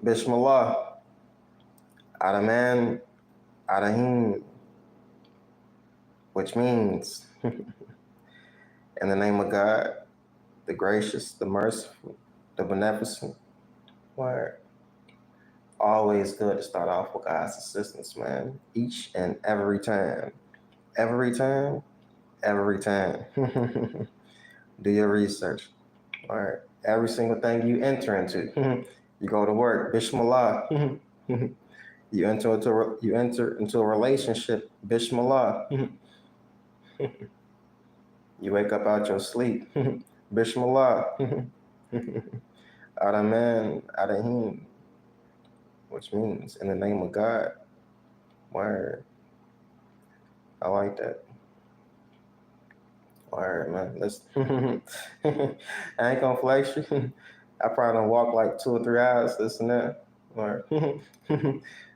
Bismillah, Adaman, Adahim, which means, in the name of God, the gracious, the merciful, the beneficent. Word. Always good to start off with God's assistance, man. Each and every time. Every time, every time. Do your research. Word. Every single thing you enter into. You go to work, Bismillah. You enter into a relationship, Bismillah. You wake up out your sleep, Bismillah. Adaman, Adahim, which means in the name of God. Word. I like that. Word, man. Listen. I ain't gonna flex you. I probably don't walk like 2 or 3 hours, this and that. Word.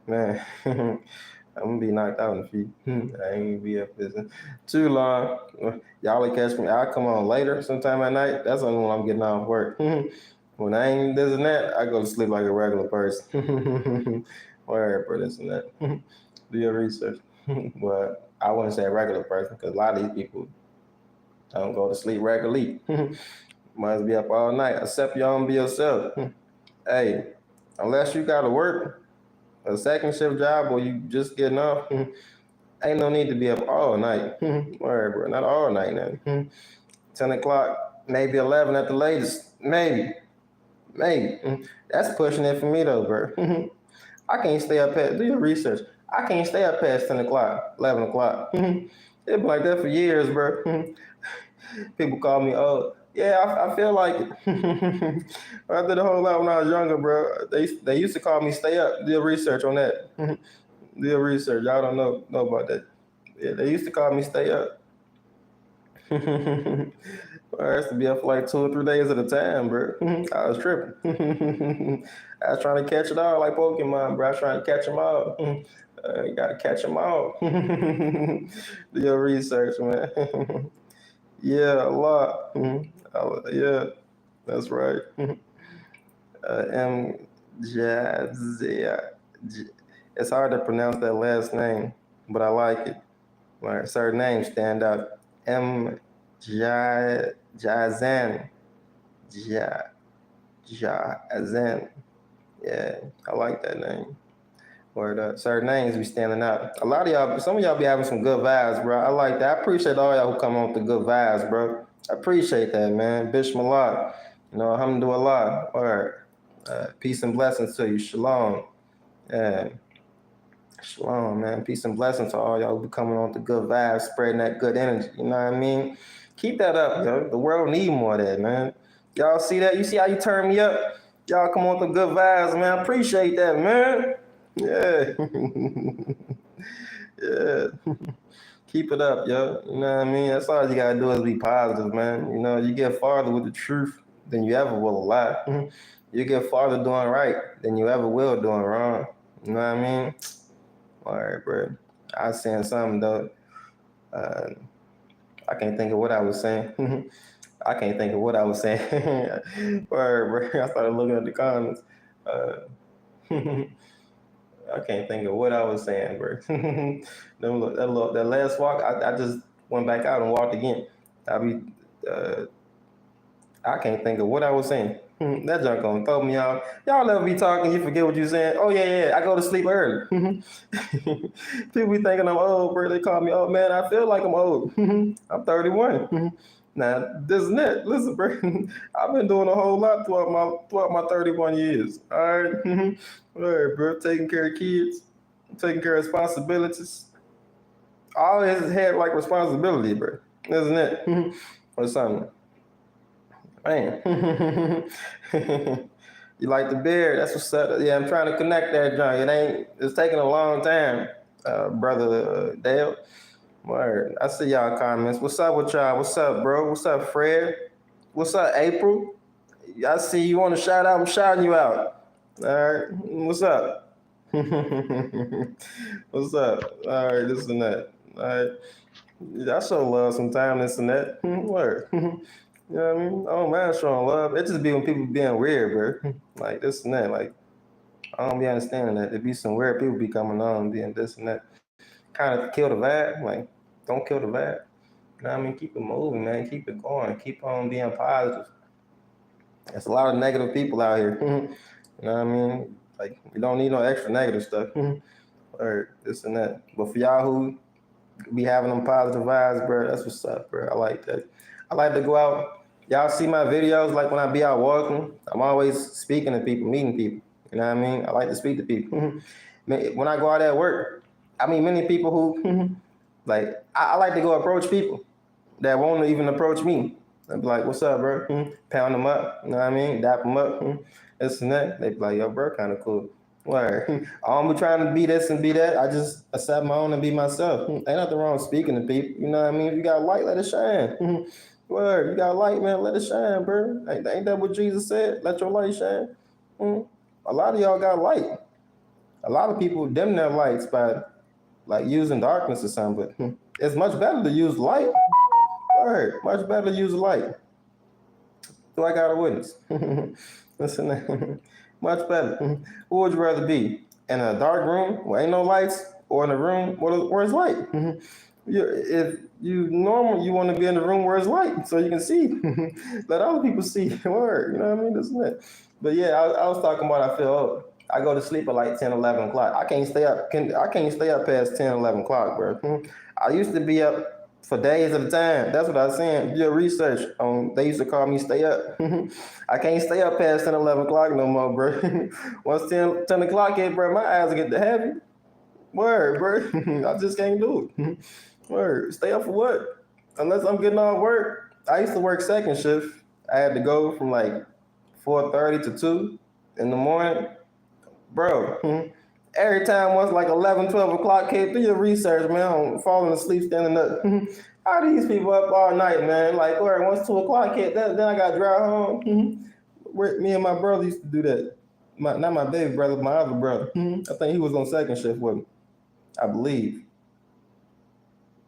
Man. I'm gonna be knocked out in a few. I ain't gonna be up this too long. Y'all will catch me. I'll come on later sometime at night. That's only when I'm getting off work. When I ain't this and that, I go to sleep like a regular person. Word, bro, this and that. Do your research. But I wouldn't say a regular person because a lot of these people don't go to sleep regularly. Must be up all night, except y'all don't be yourself. Hey, unless you gotta work a second shift job or you just getting off, ain't no need to be up all night. Word, bro, not all night now. 10 o'clock, maybe 11 at the latest. Maybe. That's pushing it for me though, bro. I can't stay up past, do your research. I can't stay up past 10 o'clock, 11 o'clock. It's been like that for years, bro. People call me old. Yeah, I feel like it. I did a whole lot when I was younger, bro. They used to call me stay up. Do your research on that. Do your research. Y'all don't know about that. Yeah, they used to call me stay up. I used to be up for like 2 or 3 days at a time, bro. I was tripping. I was trying to catch it all like Pokemon, bro. I was trying to catch them all. You gotta catch them all. Do your research, man. Yeah, a lot. Yeah, that's right. M. Jazia. It's hard to pronounce that last name, but I like it. Like certain names stand out. M. Jazan. Jazan. Yeah, I like that name. Or certain names be standing out. A lot of y'all, some of y'all be having some good vibes, bro. I like that. I appreciate all y'all who come on with the good vibes, bro. I appreciate that, man. Bismillah. You know, alhamdulillah. Or peace and blessings to you. Shalom. Yeah. Shalom, man. Peace and blessings to all y'all who be coming on with the good vibes, spreading that good energy. You know what I mean? Keep that up, yo. The world need more of that, man. Y'all see that? You see how you turn me up? Y'all come on with the good vibes, man. I appreciate that, man. Yeah. Yeah. Keep it up, yo. You know what I mean? That's all you gotta do is be positive, man. You know, you get farther with the truth than you ever will a lie. You get farther doing right than you ever will doing wrong. You know what I mean? All right, bro. I was saying something though. I can't think of what I was saying. I can't think of what I was saying. Word, bro. I started looking at the comments. I can't think of what I was saying, bro. that last walk, I just went back out and walked again. Uh, I can't think of what I was saying. That junk gonna throw me off. Y'all ever be talking, you forget what you saying. Oh yeah, I go to sleep early. People be thinking I'm old, bro. They call me old, man. I feel like I'm old. I'm 31. Now this and that. Listen, bro. I've been doing a whole lot throughout my 31 years. All right, all right, bro. Taking care of kids, taking care of responsibilities. I always had like responsibility, bro. Isn't it? Or something. Man. You like the beard? That's what's up. Yeah, I'm trying to connect that joint. It's taking a long time, brother Dale. Word. I see y'all comments. What's up with y'all? What's up, bro? What's up, Fred? What's up, April? I see you want to shout out. I'm shouting you out. All right. What's up? What's up? All right, this and that. All right. I show love sometimes, this and that. Word. You know what I mean? I don't mind showing love. It just be when people being weird, bro. Like this and that. Like I don't be understanding that. There be some weird people be coming on, being this and that. Kind of kill the vibe. Like, don't kill the vibe. You know what I mean? Keep it moving, man. Keep it going. Keep on being positive. There's a lot of negative people out here. You know what I mean? Like, you don't need no extra negative stuff. Or this and that. But for y'all who be having them positive vibes, bro, that's what's up, bro. I like that. I like to go out. Y'all see my videos, like when I be out walking, I'm always speaking to people, meeting people. You know what I mean? I like to speak to people. When I go out at work, I meet many people who, like, I like to go approach people that won't even approach me. I'd be like, what's up, bro? Pound them up, you know what I mean? Dap them up, this and that. They be like, yo, bro, kind of cool. Word. I don't be trying to be this and be that. I just accept my own and be myself. Ain't nothing wrong with speaking to people. You know what I mean? If you got light, let it shine. Word. You got light, man, let it shine, bro. Ain't that what Jesus said? Let your light shine. A lot of y'all got light. A lot of people dim their lights by like using darkness or something, but it's much better to use light. Word. Much better to use light. Do I got a witness? Listen, much better. Who would you rather be? In a dark room where ain't no lights, or in a room where it's light? If you normal, you want to be in the room where it's light so you can see. Let other people see. Word, you know what I mean? This and that. But yeah, I was talking about I feel old. I go to sleep at like 10, 11 o'clock. I can't stay up. I can't stay up past 10, 11 o'clock, bro. I used to be up for days at a time. That's what I was saying. Do your research on. They used to call me stay up. I can't stay up past 10, 11 o'clock no more, bro. Once 10 o'clock hit, bro, my eyes get to heavy. Word, bro. I just can't do it. Word. Stay up for what? Unless I'm getting off work. I used to work second shift. I had to go from like 4:30 to 2 in the morning. Bro, every time once like 11, 12 o'clock hit, do your research, man. I'm falling asleep standing up. How these people up all night, man? Like, where once 2 o'clock hit, then I got to drive home. Me and my brother used to do that. Not my baby brother, my other brother. I think he was on second shift with me, I believe.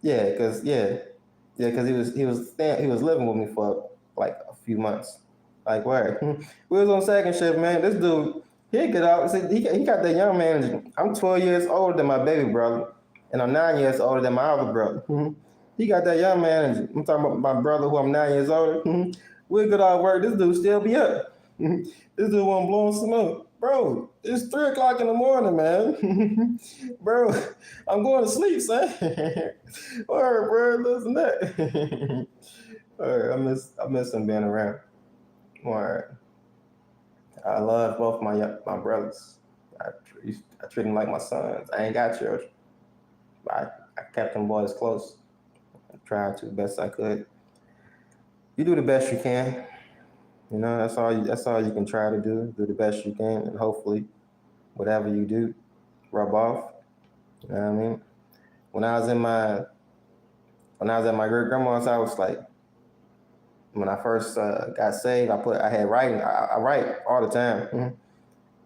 Because he was living with me for like a few months. Like where we was on second shift, man. This dude he get out. See, he got that young man. I'm 12 years older than my baby brother, and I'm 9 years older than my other brother. He got that young man. I'm talking about my brother who I'm 9 years older. We get out of work. This dude still be up. This dude want blowing smoke. Bro, it's 3 o'clock in the morning, man. Bro, I'm going to sleep, son. All right, bro, listen to that. All right, I miss him being around. All right. I love both my brothers. I treat them like my sons. I ain't got children. I kept them boys close. I tried to the best I could. You do the best you can. You know, that's all you can try to do. Do the best you can, and hopefully, whatever you do, rub off. You know what I mean? When I was in my when I was at my great grandma's house, like when I first got saved, I had writing. I write all the time.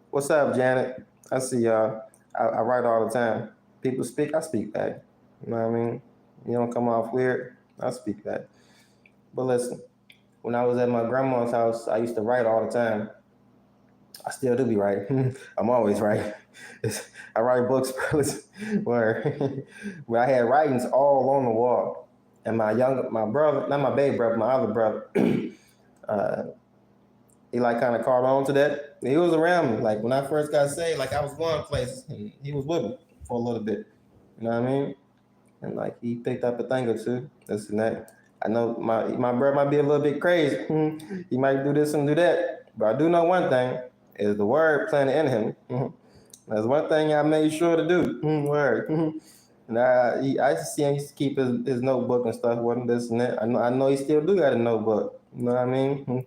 What's up, Janet? I see y'all. I write all the time. People speak, I speak back. You know what I mean? You don't come off weird, I speak back. But listen, when I was at my grandma's house, I used to write all the time. I still do be writing. I'm always writing. I write books, where I had writings all on the wall. And my brother, not my baby brother, my other brother, uh, he like kind of caught on to that. He was around me. Like when I first got saved, like I was going places and he was with me for a little bit. You know what I mean? And like he picked up a thing or two, this and that. I know my brother might be a little bit crazy. He might do this and do that. But I do know one thing is the word planted in him. That's one thing I made sure to do. Word. And I used to see him used to keep his notebook and stuff with him, this and that. I know he still do got a notebook. You know what I mean?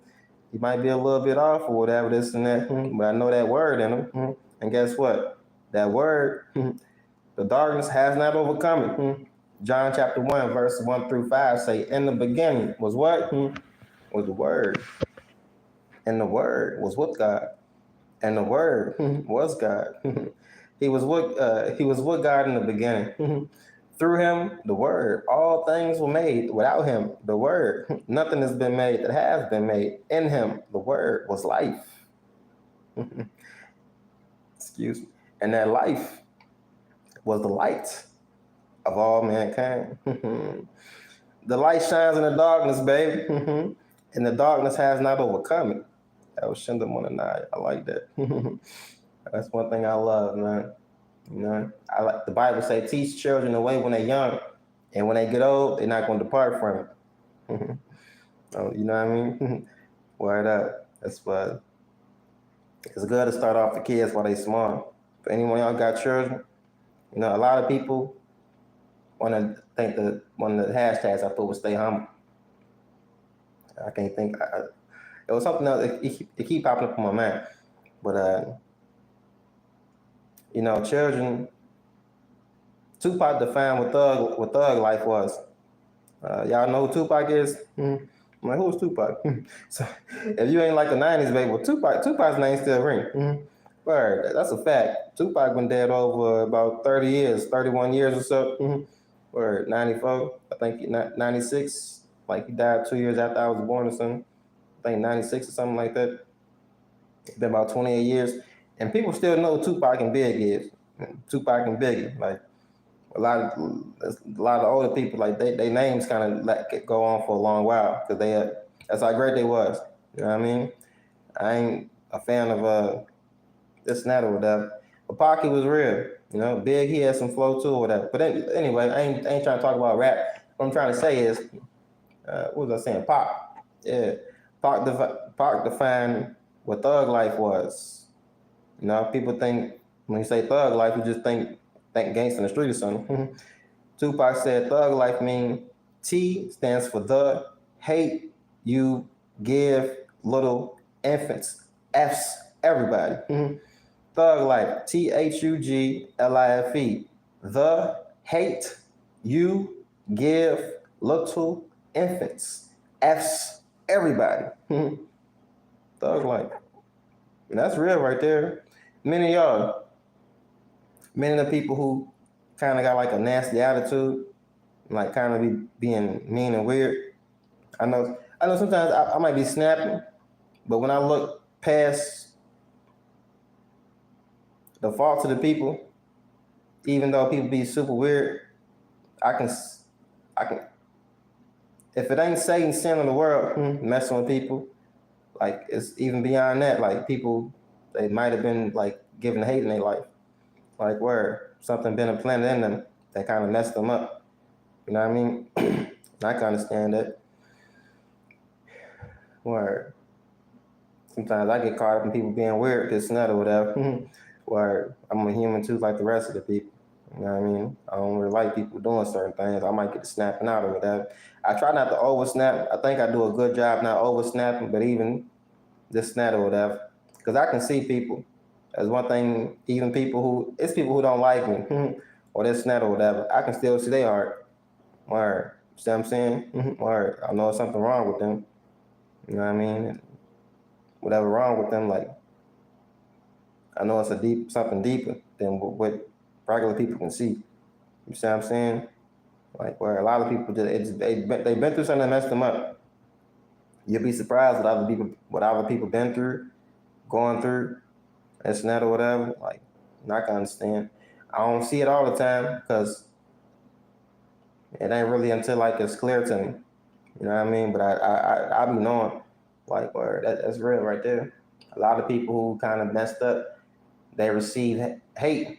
He might be a little bit off or whatever, this and that. But I know that word in him. And guess what? That word, the darkness has not overcome it. John chapter 1, verse 1 through 5 say, in the beginning was what? Was the word. And the word was with God. And the word was God. He was with God in the beginning. Through him, the word, all things were made. Without him, the word, nothing has been made that has been made. In him, the word was life. excuse me, and that life was the light of all mankind. The light shines in the darkness, baby, and the darkness has not overcome it. That was Shinder Monanai. I like that. That's one thing I love, man. You know, I like the Bible say, teach children the way when they're young, and when they get old, they're not going to depart from it. Oh, you know what I mean? Word up. That's what. It's good to start off the kids while they small. For anyone y'all got children, you know, a lot of people want to think that one of the hashtags I put was stay humble. I can't think. It was something else. It keep popping up in my mind. But you know, children. Tupac defined what thug life was. Y'all know who Tupac is? I'm like, who's Tupac? So if you ain't like the '90s, baby, well, Tupac's name still ring. Word, that's a fact. Tupac been dead over about 30 years, 31 years or so. Word, 94, I think 96. Like he died 2 years after I was born or something. I think 96 or something like that. It's been about 28 years, and people still know who Tupac and Big is. Tupac and Biggie, like. A lot of older people, like they names kind of let go on for a long while because that's how great they was. You know what I mean? I ain't a fan of this and that or whatever. But Pocky was real. You know, Big, he had some flow too or whatever. But anyway, I ain't trying to talk about rap. What I'm trying to say is, what was I saying? Pac. Yeah, Pac defined what thug life was. You know, people think when you say thug life, you just think gangsta in the street or something. Tupac said thug life mean T stands for the hate you give little infants. F's everybody. Thug life, THUGLIFE. The hate you give little infants. F's everybody. Thug life. And that's real right there. Many of the people who kind of got like a nasty attitude, like kind of being mean and weird. I know sometimes I might be snapping, but when I look past the faults of the people, even though people be super weird, I can, if it ain't Satan sin in the world, messing with people, like it's even beyond that, like people, they might have been like giving hate in their life. Like where something been implanted in them that kind of messed them up. You know what I mean? I can understand that. Where sometimes I get caught up in people being weird, this and that or whatever. Where I'm a human too, like the rest of the people. You know what I mean? I don't really like people doing certain things. I might get snapping out or whatever. I try not to over snap. I think I do a good job not over snapping, but even this snap or whatever. Because I can see people. That's one thing, even it's people who don't like me, or this and that or whatever. I can still see their heart. Or, see what I'm saying? Or I know something wrong with them. You know what I mean? Whatever wrong with them, like, I know it's something deeper than what regular people can see. You see what I'm saying? Like, where a lot of people, they've been through something that messed them up. You'll be surprised what other people been through, going through, this and that or whatever. Like, I can understand. I don't see it all the time because it ain't really until like it's clear to me. You know what I mean? But I be knowing, like, where that's real right there. A lot of people who kind of messed up, they receive hate,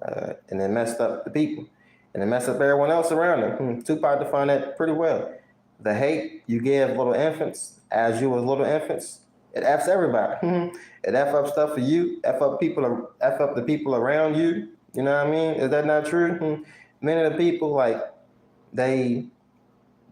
and they messed up the people, and they messed up everyone else around them. Tupac defined that pretty well. The hate you give little infants, as you was little infants, it F's everybody. It F up stuff for you, F up the people around you. You know what I mean? Is that not true? Many of the people, like, they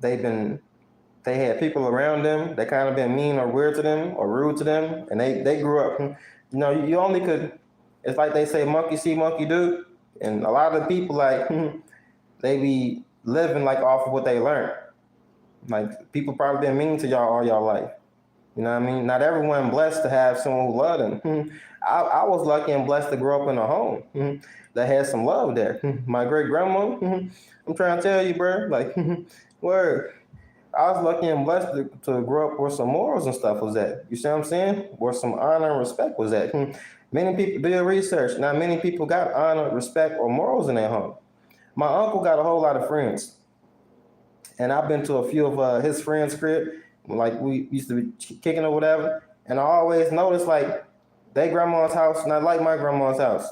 had people around them that kind of been mean or weird to them or rude to them, and they grew up. You know, you only could. It's like they say, monkey see, monkey do, and a lot of people like they be living like off of what they learned. Like people probably been mean to y'all all y'all life. You know what I mean? Not everyone blessed to have someone who loved them. I was lucky and blessed to grow up in a home that had some love there. My great grandma, I'm trying to tell you, bro, like, word. I was lucky and blessed to grow up where some morals and stuff was at. You see what I'm saying? Where some honor and respect was at. Many people do your research. Now, many people got honor, respect, or morals in their home. My uncle got a whole lot of friends, and I've been to a few of his friends' crib. Like we used to be kicking or whatever, and I always noticed like they grandma's house not like my grandma's house.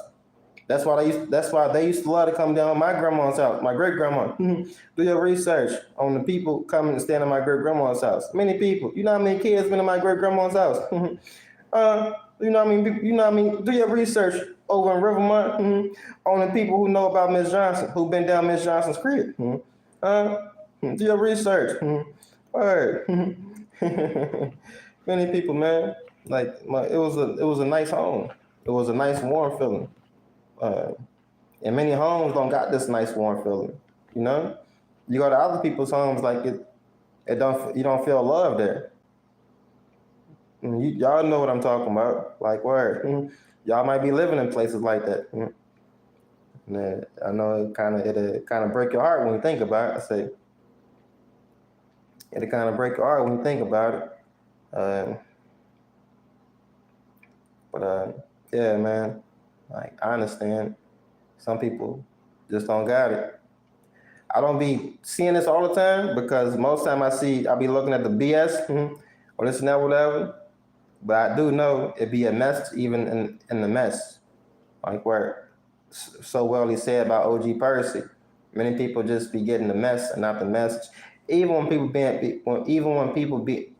That's why they used to love to come down to my grandma's house, my great grandma. Do your research on the people coming and staying at my great grandma's house. Many people. You know how many kids been in my great grandma's house? You know what I mean? You know what I mean? Do your research over in Rivermont on the people who know about Miss Johnson, who been down Miss Johnson's crib. Do your research. Word. Many people, man. Like it was a nice home. It was a nice warm feeling. Uh, and many homes don't got this nice warm feeling. You know, you go to other people's homes like you don't feel love there. Y'all know what I'm talking about. Like word, y'all might be living in places like that. Yeah, I know it kind of break your heart when you think about it. I say it'll kind of break your heart when you think about it. Uh, but yeah, man. Like I understand some people just don't got it. I don't be seeing this all the time because most time I be looking at the BS or this and that whatever. But I do know it be a mess even in the mess. Like where so well he said about OG Percy. Many people just be getting the mess and not the message. Even when people being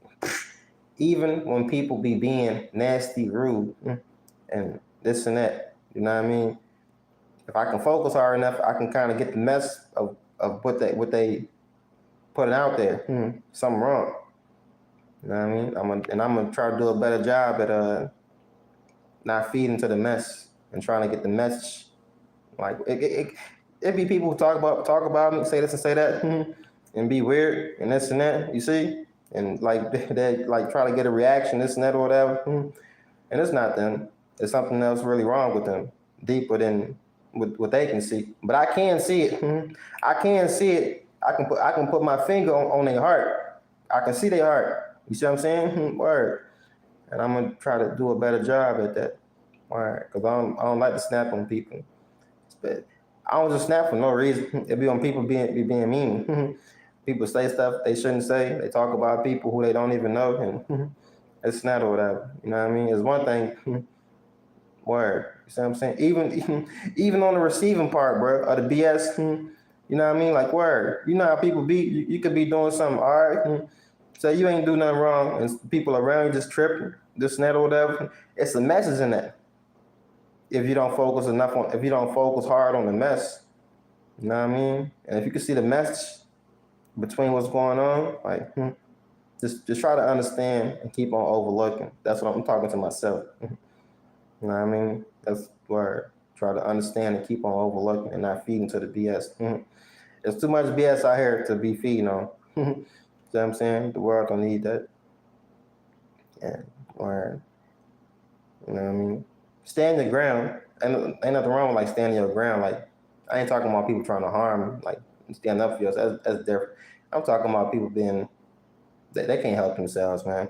even when people be being nasty, rude, and this and that. You know what I mean? If I can focus hard enough, I can kind of get the mess of what they putting out there. Something wrong. You know what I mean? I'm gonna try to do a better job at not feeding to the mess and trying to get the message. Like it be people who talk about me, say this and say that, and be weird and this and that. You see, and like they like try to get a reaction, this and that or whatever. And it's not them. It's something else really wrong with them, deeper than what they can see. But I can see it. I can see it. I can put my finger on their heart. I can see their heart. You see what I'm saying? Word. And I'm gonna try to do a better job at that. Word. Cause I don't like to snap on people. But I don't just snap for no reason. It be on people being mean. People say stuff they shouldn't say. They talk about people who they don't even know, and it's not or whatever. You know what I mean? It's one thing. Word. You see what I'm saying? Even on the receiving part, bro, of the BS. You know what I mean? Like word. You know how people be. You could be doing something all right. Say you ain't do nothing wrong, and people around you just tripping, this and that or whatever. It's a message in that. If you don't focus if you don't focus hard on the mess, you know what I mean? And if you can see the message between what's going on, like just try to understand and keep on overlooking. That's what I'm talking to myself. You know what I mean? That's where try to understand and keep on overlooking and not feeding to the BS. There's too much BS out here to be feeding on. See what I'm saying? The world don't need that. And where, you know what I mean? Stand your ground. Ain't nothing wrong with like standing your ground. Like I ain't talking about people trying to harm, like stand up for yourself. That's different. I'm talking about people being they can't help themselves, man.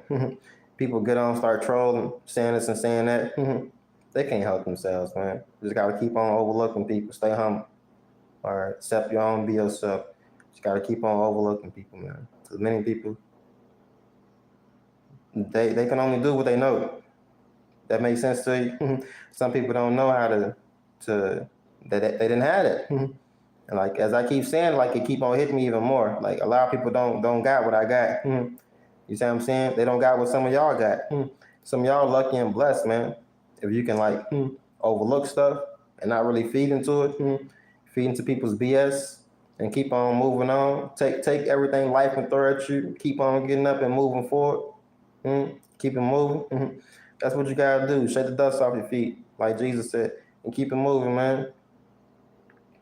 People get on, start trolling, saying this and saying that. They can't help themselves, man. Just gotta keep on overlooking people. Stay humble. Or accept your own, be yourself. Just gotta keep on overlooking people, man. Because many people, they can only do what they know. That makes sense to you? Some people don't know how to they didn't have it. And like as I keep saying, like it keep on hitting me even more. Like a lot of people don't got what I got. You see what I'm saying? They don't got what some of y'all got. Some of y'all lucky and blessed, man. If you can like overlook stuff and not really feed into it, feed into people's BS and keep on moving on. Take everything life can throw at you. Keep on getting up and moving forward. Keep it moving. That's what you gotta do. Shake the dust off your feet, like Jesus said, and keep it moving, man.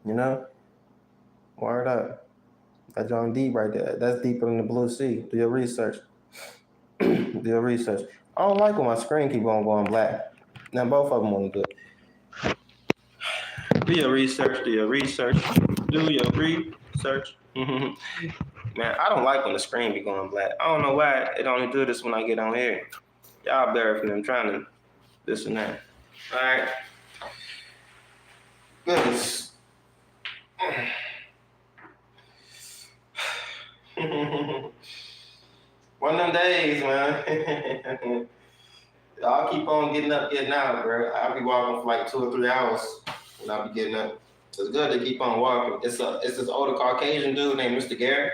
You know? Word up. That's John deep right there. That's deeper than the blue sea. Do your research. Do your research. I don't like when my screen keep on going black. Now both of them want to do it. Do your research. Do your research. Do your research. Man, I don't like when the screen be going black. I don't know why it only do this when I get on here. Y'all better from them trying to this and that. All right. Goodness. One of them days, man. I'll keep on getting up, getting out, bro. I'll be walking for like 2 or 3 hours when I'll be getting up. It's good to keep on walking. It's this older Caucasian dude named Mr. Gary.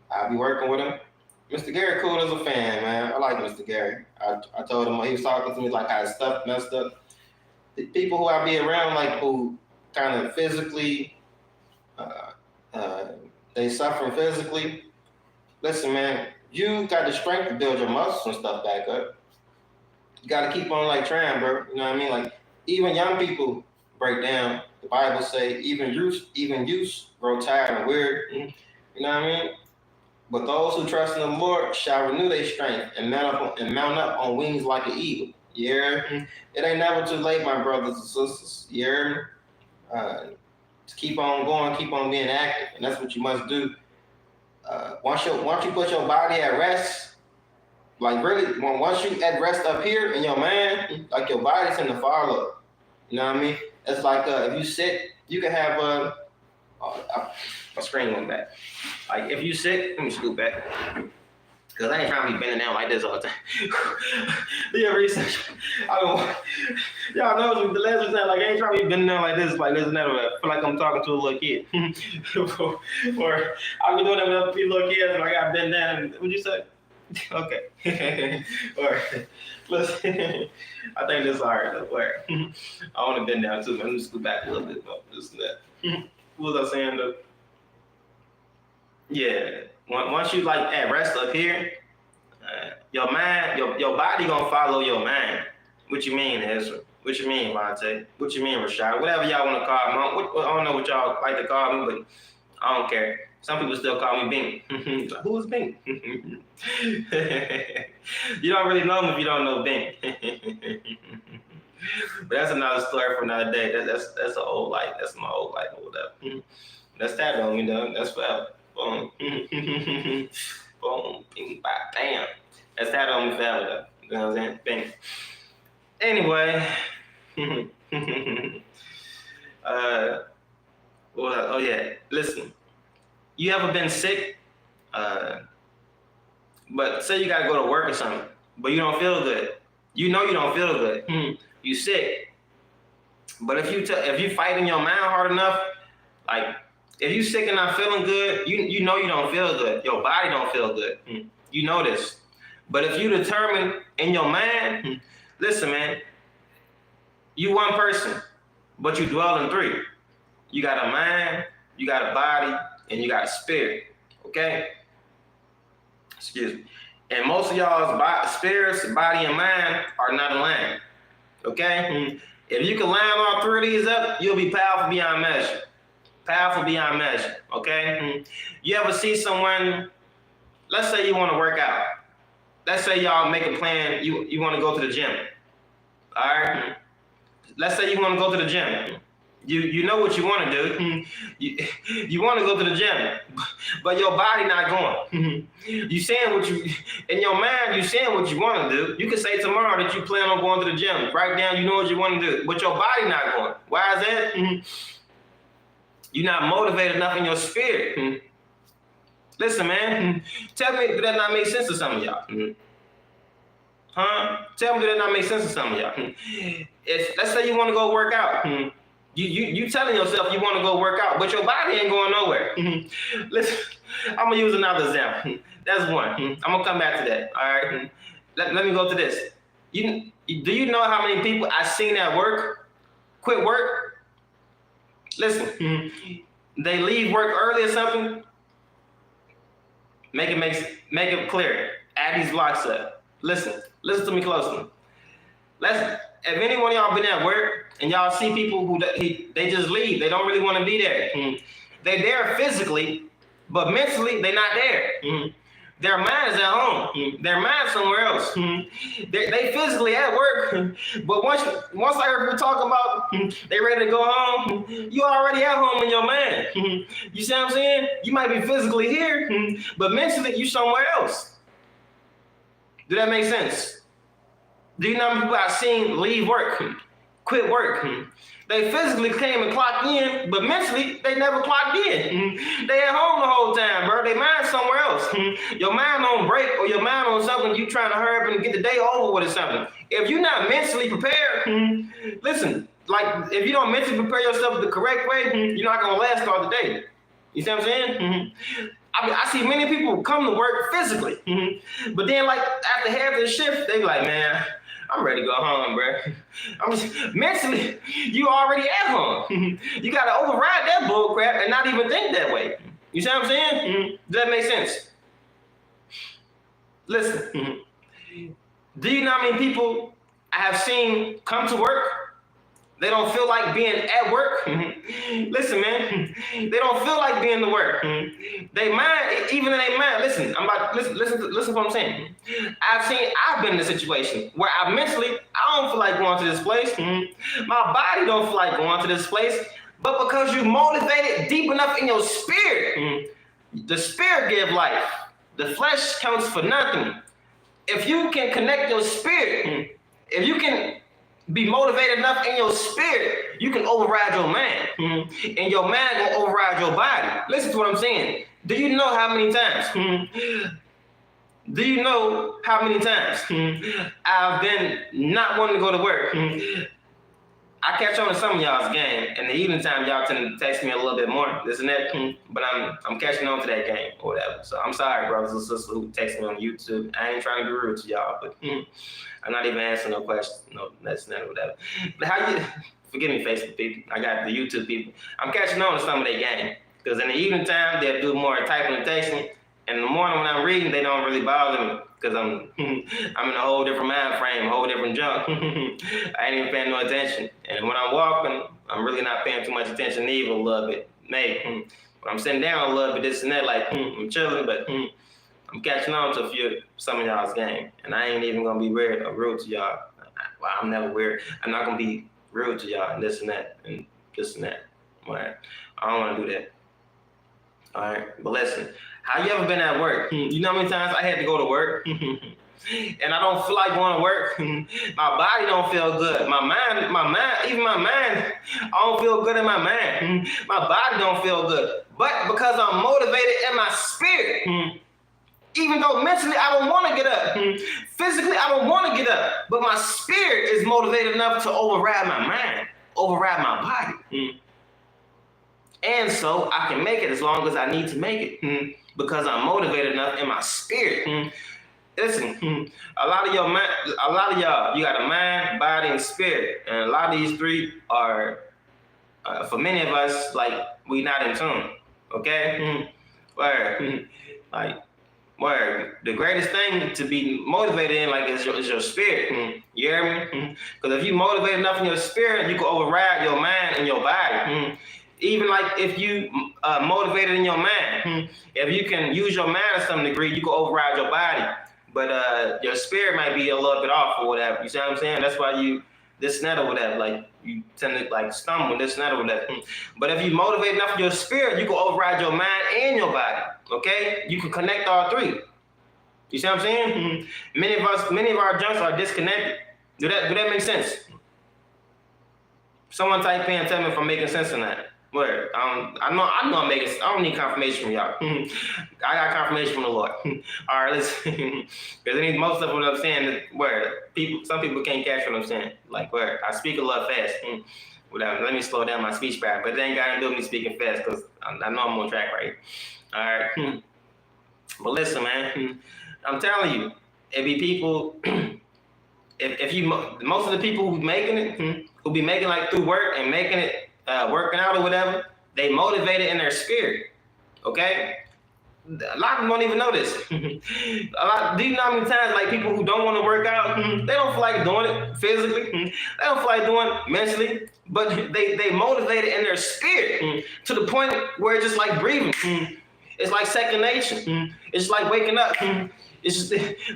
I'll be working with him. Mr. Gary cool as a fan, man. I like Mr. Gary. I told him, he was talking to me like how his stuff messed up. The people who I be around, like who kind of physically, they suffering physically. Listen, man, you got the strength to build your muscles and stuff back up. You got to keep on like trying, bro. You know what I mean? Like even young people break down. The Bible say even youth grow tired and weird. You know what I mean? But those who trust in the Lord shall renew their strength and mount up on wings like an eagle. Yeah, it ain't never too late, my brothers and sisters. Yeah, to keep on going, keep on being active, and that's what you must do. Once you put your body at rest, like really, once you at rest up here in your mind, like your body's in the follow. You know what I mean? It's like if you sit, you can have my screen went back. Like if you sit, let me scoot back. Cause I ain't trying to be bending down like this all the time. Do your research. Y'all know the last time, like I ain't trying to be bending down like this, like this and that. I feel like I'm talking to a little kid. Or I'll be doing that with other little kids and I got bent down. What'd you say? Okay. Or listen, I think this is alright though. Where I want to bend down too. Let me scoot back a little bit more. This and that. What was I saying though? Yeah. Once you like at rest up here, your mind, your body gonna follow your mind. What you mean, Ezra? What you mean, Monte? What you mean, Rashad? Whatever y'all want to call me. I don't know what y'all like to call me, but I don't care. Some people still call me Bing. Who is Bing? You don't really know me if you don't know Bing. But that's another story for another day. That's an old life. That's my old life or whatever. That's that on me, though. That's forever. Boom. Boom. Bing, bang, bam. That's that on me forever, though. You know what I'm saying? Bing. Anyway. Oh, yeah. Listen. You ever been sick? But say you got to go to work or something, but you don't feel good. You know you don't feel good. You sick. But if you fight in your mind hard enough, like, if you sick and not feeling good, you know you don't feel good. Your body don't feel good. You know this. But if you determine in your mind, listen, man, you one person, but you dwell in three. You got a mind, you got a body, and you got a spirit. Okay? Excuse me. And most of y'all's spirits, body, and mind are not aligned. Okay? If you can line all three of these up, you'll be powerful beyond measure. Powerful beyond measure, okay? You ever see someone, let's say you want to work out. Let's say y'all make a plan, you want to go to the gym, all right? Let's say you want to go to the gym. You know what you want to do. You want to go to the gym, but your body not going. You saying what you, in your mind, you saying what you want to do. You can say tomorrow that you plan on going to the gym. Write down, you know what you want to do, but your body not going. Why is that? You're not motivated enough in your spirit. Listen, man. Tell me, did that not make sense to some of y'all? Huh? Tell me, did that not make sense to some of y'all? If let's say you want to go work out. You telling yourself you want to go work out, but your body ain't going nowhere. Listen, I'm gonna use another example. That's one. I'm gonna come back to that. All right. Let me go to this. Do you know how many people I seen at work quit work? Listen, they leave work early or something. Make it clear. Add these blocks up. Listen to me closely. If any one of y'all been at work and y'all see people who they just leave, they don't really want to be there. They're there physically, but mentally they're not there. Their mind is at home. Their mind somewhere else. They physically at work, but once I heard people talk about they ready to go home, you already at home in your mind. You see what I'm saying? You might be physically here, but mentally you somewhere else. Do that make sense? Do you know how many people I've seen leave work, quit work? They physically came and clocked in, but mentally, they never clocked in. They at home the whole time, bro. They mind somewhere else. Your mind on break or your mind on something you trying to hurry up and get the day over with or something. If you're not mentally prepared, listen, like if you don't mentally prepare yourself the correct way, you're not going to last all the day. You see what I'm saying? I see many people come to work physically, but then like after half the shift, they be like, man, I'm ready to go home, bro. Mentally, you already at home. You got to override that bull crap and not even think that way. You see what I'm saying? Does that make sense? Listen, do you know how many people I have seen come to work? They don't feel like being at work. Listen, man, they don't feel like being to work. They mind, even in their mind. Listen, listen to what I'm saying. I've been in a situation where I don't feel like going to this place. My body don't feel like going to this place, but because you motivated deep enough in your spirit, the spirit gives life. The flesh counts for nothing. If you can connect your spirit, if you can be motivated enough in your spirit, you can override your mind. And your mind will override your body. Listen to what I'm saying. Do you know how many times? Do you know how many times I've been not wanting to go to work? I catch on to some of y'all's game, and the evening time y'all tend to text me a little bit more, this and that, but I'm catching on to that game or whatever. So I'm sorry, brothers and sisters who text me on YouTube. I ain't trying to be rude to y'all, but I'm not even answering no questions, no that's not or whatever. But forgive me, Facebook people. I got the YouTube people. I'm catching on to some of their game because in the evening time they'll do more typing and texting. And in the morning when I'm reading, they don't really bother me because I'm in a whole different mind frame, a whole different junk. I ain't even paying no attention. And when I'm walking, I'm really not paying too much attention either a little bit. Maybe. When I'm sitting down a little bit, this and that, like I'm chilling, but I'm catching on to some of y'all's game. And I ain't even going to be weird or rude to y'all. Well, I'm never weird. I'm not going to be rude to y'all and this and that and this and that. All right. I don't want to do that. All right. But listen. How you ever been at work? You know how many times I had to go to work? And I don't feel like going to work. My body don't feel good. My mind, even my mind, I don't feel good in my mind. My body don't feel good. But because I'm motivated in my spirit, even though mentally I don't want to get up, physically I don't want to get up, but my spirit is motivated enough to override my mind, override my body. And so I can make it as long as I need to make it. Because I'm motivated enough in my spirit. Listen, a lot of y'all, you got a mind, body, and spirit. And a lot of these three are, for many of us, like, we not in tune, okay? Where the greatest thing to be motivated in, like, is your spirit. You hear me? Because if you motivate enough in your spirit, you can override your mind and your body. Even like if you motivated in your mind, if you can use your mind to some degree, you can override your body. But your spirit might be a little bit off or whatever. You see what I'm saying? That's why you this and that or whatever. Like you tend to like stumble this and that or whatever. But if you motivate enough your spirit, you can override your mind and your body. Okay? You can connect all three. You see what I'm saying? Many of our junks are disconnected. Do that make sense? Someone type in and tell me if I'm making sense or not. Word. I know I'm making. I don't need confirmation from y'all. I got confirmation from the Lord. All right, let's. Because most of what I'm saying, some people can't catch what I'm saying. Like where I speak a lot fast. Whatever. Let me slow down my speech back. But it ain't got to do with me speaking fast because I know I'm on track right. All right. But listen, man. I'm telling you, it be people. If you most of the people who making it, who be making like through work and making it. Working out or whatever, they motivated in their spirit. Okay? A lot of them don't even know this. Do you know how many times like people who don't want to work out, they don't feel like doing it physically, they don't feel like doing it mentally, but they motivated in their spirit to the point where it's just like breathing. It's like second nature. It's like waking up. It's just,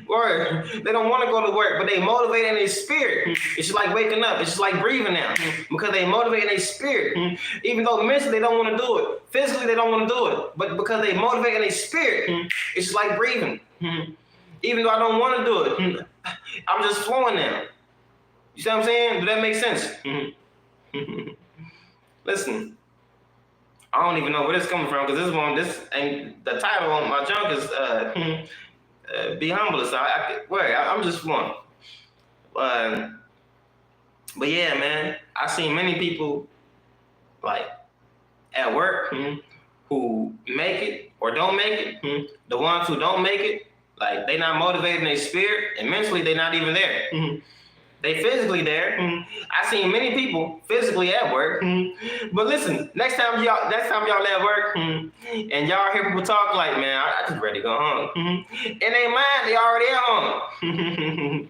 or they don't want to go to work, but they motivate in their spirit. It's just like waking up. It's just like breathing now because they motivate in their spirit. Even though mentally they don't want to do it, physically they don't want to do it, but because they motivate in their spirit, it's just like breathing. Even though I don't want to do it, I'm just flowing now. You see what I'm saying? Does that make sense? Listen, I don't even know where this is coming from because this ain't the title on my junk is be humble. So I'm just flowing. But yeah, man, I've seen many people like at work who make it or don't make it. The ones who don't make it, like they not motivated in their spirit and mentally they not even there. They physically there. I've seen many people physically at work. But listen, next time y'all at work and y'all hear people talk like, man, I just ready to go home. In their mind, they already at home.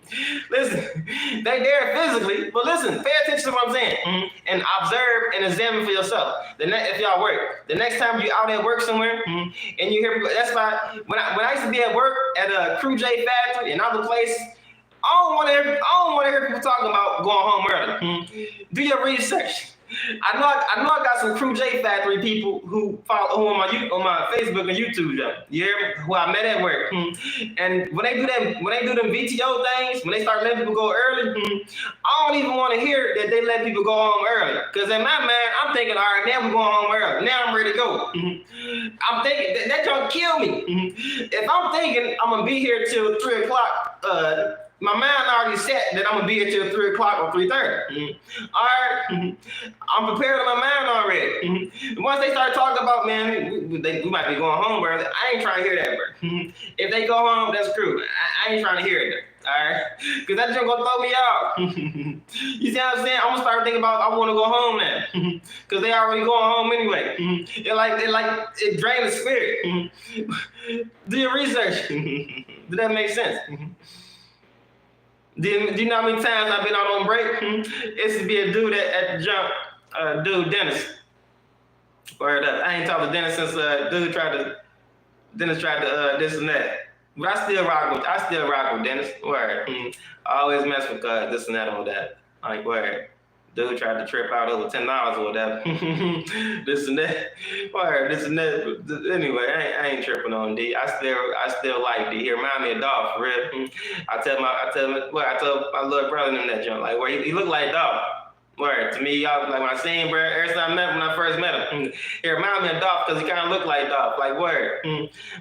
Listen, they there physically, but listen, pay attention to what I'm saying and observe and examine for yourself. If y'all work, the next time you out at work somewhere and you hear people, that's why when I used to be at work at a Crew J factory and other places, I don't want to hear people talking about going home early. Do your research. I know I got some Crew J Factory people who follow on my Facebook and YouTube. You hear me? Who I met at work. And when they do them VTO things, when they start letting people go early, I don't even want to hear that they let people go home early. Because in my mind, I'm thinking, all right, now we're going home early. Now I'm ready to go. I'm thinking that don't kill me. If I'm thinking I'm gonna be here till 3 o'clock, my mind already set that I'm gonna be here till 3 o'clock or 3:30. All right, I'm prepared in my mind already. Once they start talking about, man, we might be going home early, I ain't trying to hear that, bro. If they go home, that's cool. I ain't trying to hear it. All right, because that's just gonna throw me off. You see what I'm saying? I'm gonna start thinking about I want to go home now, because they already going home anyway. It drains the spirit. Do your research. Does that make sense? Do you know how many times I've been out on break? It used to be a dude at the jump, dude Dennis. Word up. I ain't talked to Dennis since Dennis tried to this and that. But I still rock with Dennis. Word. I always mess with this and that or that. Like word. Dude tried to trip out over $10 or whatever. This and that. Word, this and that. Anyway, I ain't tripping on D. I still like D. He remind me of Dolph, for real. I tell my little brother in that joint, like, where he looked like Dolph. Word, to me, y'all, like when I seen bro, every time when I first met him, he reminded me of Dolph because he kind of looked like Dolph, like word.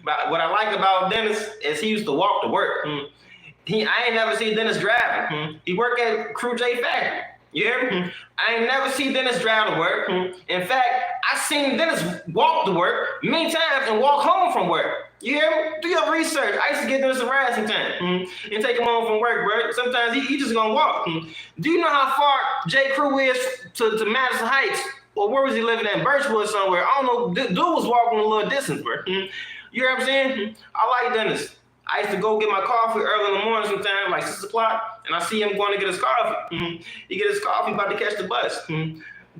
But what I like about Dennis is he used to walk to work. I ain't never seen Dennis driving. He worked at Crew J Factory. You hear me? I ain't never seen Dennis drive to work. In fact, I seen Dennis walk to work many times and walk home from work. You hear me? Do your research. I used to get Dennis a ride sometimes and take him home from work, bro. Sometimes he just gonna walk. Do you know how far J. Crew is to Madison Heights? Or where was he living at? Birchwood somewhere. I don't know. Dude was walking a little distance, bro. You hear what I'm saying? I like Dennis. I used to go get my coffee early in the morning sometimes, like 6 o'clock, and I see him going to get his coffee. He get his coffee, about to catch the bus.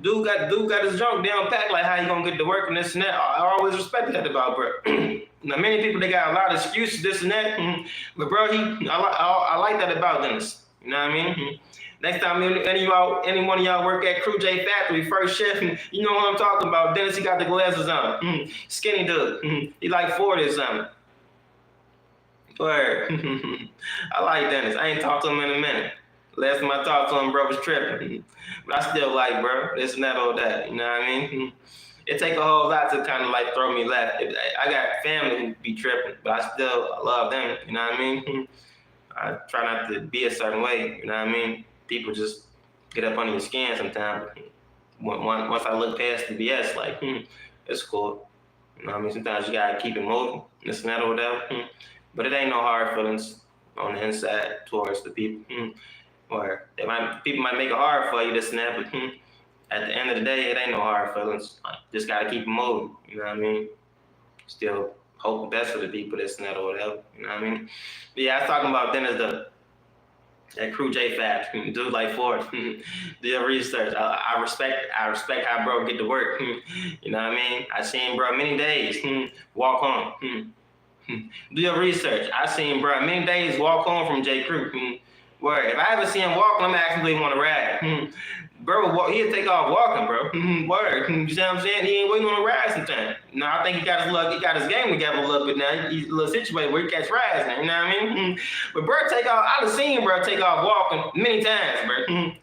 Dude got his junk down packed, like how he gonna get to work and this and that. I always respected that about bro. Now many people, they got a lot of excuses, this and that, but bro, I like that about Dennis. You know what I mean? Next time any one of y'all work at Crew J Factory, first shift, you know what I'm talking about. Dennis, he got the glasses on. Skinny dude. He like 40 or something. Word. I like Dennis. I ain't talked to him in a minute. Last time I talked to him, bro was tripping. But I still like, bro, this and that or that. You know what I mean? It take a whole lot to kind of like throw me left. I got family who be tripping, but I still love them. You know what I mean? I try not to be a certain way. You know what I mean? People just get up under your skin sometimes. Once I look past the BS, like, it's cool. You know what I mean? Sometimes you gotta keep it moving, this and that or whatever. But it ain't no hard feelings on the inside towards the people. Or people might make it hard for you, this and that, but at the end of the day, it ain't no hard feelings. Just gotta keep it moving, you know what I mean? Still hope the best for the people, this and that or whatever, you know what I mean? But yeah, I was talking about Dennis, that Crew J Fab, dude like Ford. Do your research. I respect how bro get to work. You know what I mean? I seen bro many days walk home. Do your research. I seen bro many days walk home from J. Crew. Word. If I ever see him walking, I'm actually want to ride. Bro, he'll take off walking, bro. Word. You see what I'm saying? He ain't waiting on a ride sometimes. No, I think he got his game together a little bit now. He's a little situated where he catch rides now. You know what I mean? But bro, take off. I've seen bro take off walking many times, bro.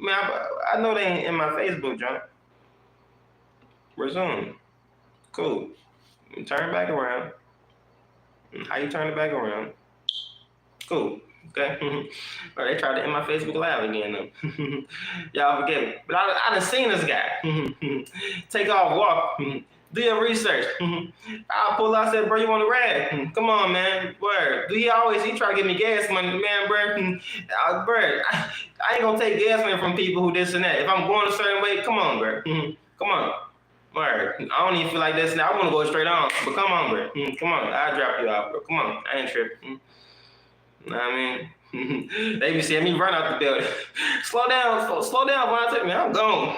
Man, I know they ain't in my Facebook, John. Resume. Cool. Turn back around. How you turn it back around? Cool. Okay. Or they tried to end my Facebook Live again, though. Y'all forget me. But I done seen this guy. Take off, walk. Do your research. I'll pull out, said, bro, you want to ride? Come on, man. Word. He try to give me gas money. Man, bro. Bro, I ain't going to take gas money from people who this and that. If I'm going a certain way, come on, bro. Come on. Word. I don't even feel like this now. I want to go straight on. But come on, bro. Come on. I'll drop you off, bro. Come on. I ain't tripping. Know what I mean? They be seeing me run out the building. Slow down, Vontae. Man, I'm gone.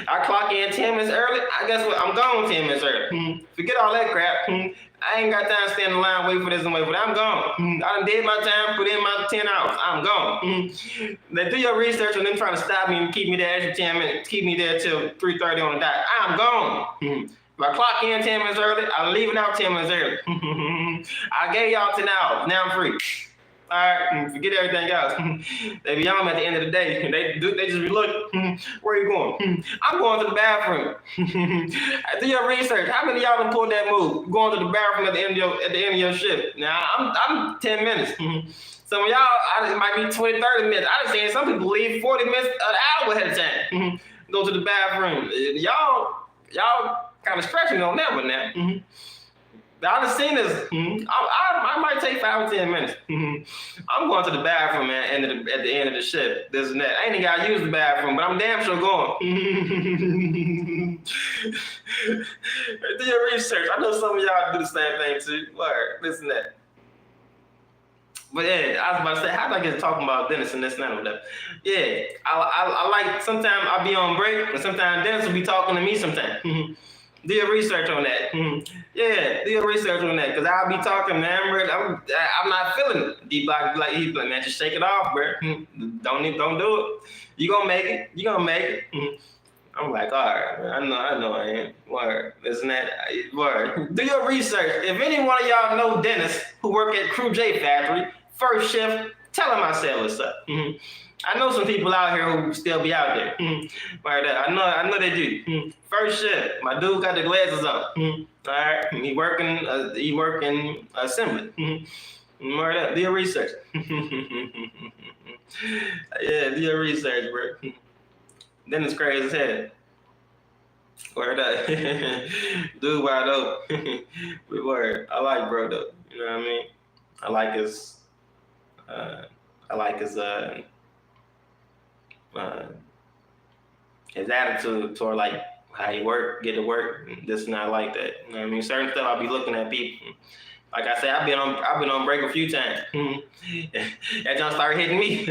I clock in 10 minutes early. I guess what? I'm gone 10 minutes early. Forget all that crap. I ain't got time to stand in line, wait for this and wait for that. I'm gone. I done did my time, put in my 10 hours. I'm gone. They do your research and then trying to stop me and keep me there extra 10 minutes. Keep me there till 3:30 on the dot. I'm gone. If I clock in 10 minutes early, I'm leaving out 10 minutes early. I gave y'all 10 hours. Now I'm free. All right, forget everything else. They be on at the end of the day. They just be looking. Where you going? I'm going to the bathroom. Do your research. How many of y'all done pulled that move? Going to the bathroom at the end of your shift. Now I'm 10 minutes. Some of y'all, it might be 20, 30 minutes. I done seen some people leave 40 minutes, an hour ahead of time. Go to the bathroom. Y'all kind of stretching on that one now. I done seen this. I might take 5 or 10 minutes. I'm going to the bathroom, man, at the end of the shift. This and that. I ain't even got to use the bathroom, but I'm damn sure going. Do your research. I know some of y'all do the same thing too. Word, this and that. But yeah, I was about to say, how did I get to talking about Dennis and this and that or whatever? Yeah, I like, sometimes I'll be on break, and sometimes Dennis will be talking to me sometimes. Do your research on that. Yeah, do your research on that. Because I'll be talking, man. I'm not feeling it. D-Block like he's like, man, just shake it off, bro. Don't do it. You gonna make it. You gonna make it. I'm like, all right, man, I know I am. Word, isn't that? Word. Do your research. If any one of y'all know Dennis who work at Crew J Factory, first shift, tell him I said what's up. I know some people out here who still be out there. Right, I know they do. First shift, my dude got the glasses on. All right, he working assembly. Right up, do your research. Yeah, do your research, bro. Then it's crazy as hell. Word up. Dude wide open. Word. I like bro though. You know what I mean? I like his attitude toward like how he get to work, this and I like that. You know what I mean? Certain stuff I'll be looking at people. Like I said, I've been on break a few times. That don't start hitting me.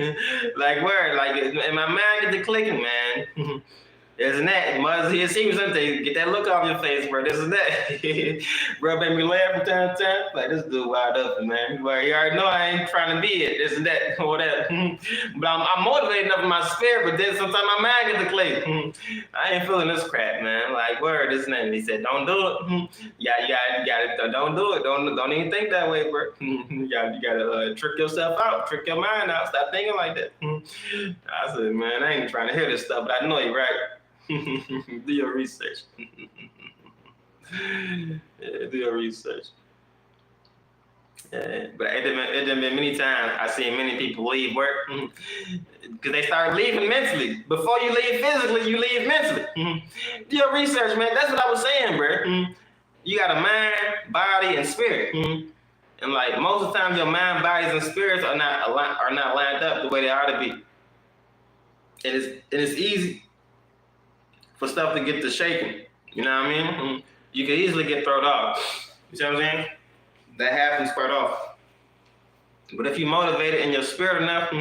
Like word, like and my mind get to clicking, man. Isn't that? Must he see me something? Get that look off your face, bro. This and that. Bro, made me laugh from time to time. Like this dude wide open, man. But you already know I ain't trying to be it. This and that, whatever. But I'm motivated enough in my spirit. But then sometimes my mind gets to click. I ain't feeling this crap, man. Like word, this and that. And he said, don't do it. You gotta, don't do it. Don't even think that way, bro. You gotta trick yourself out, trick your mind out. Stop thinking like that. I said, man, I ain't trying to hear this stuff, but I know you're right. Do your research. Yeah, do your research. Yeah, but it done been many times I seen many people leave work because they start leaving mentally. Before you leave physically, you leave mentally. Do your research, man. That's what I was saying, bro. You got a mind, body, and spirit. And like most of the time, your mind, bodies, and spirits are not lined up the way they ought to be. And it's easy for stuff to get to shaking. You know what I mean? You can easily get thrown off. You see what I'm saying? That happens quite often. But if you're motivated in your spirit enough,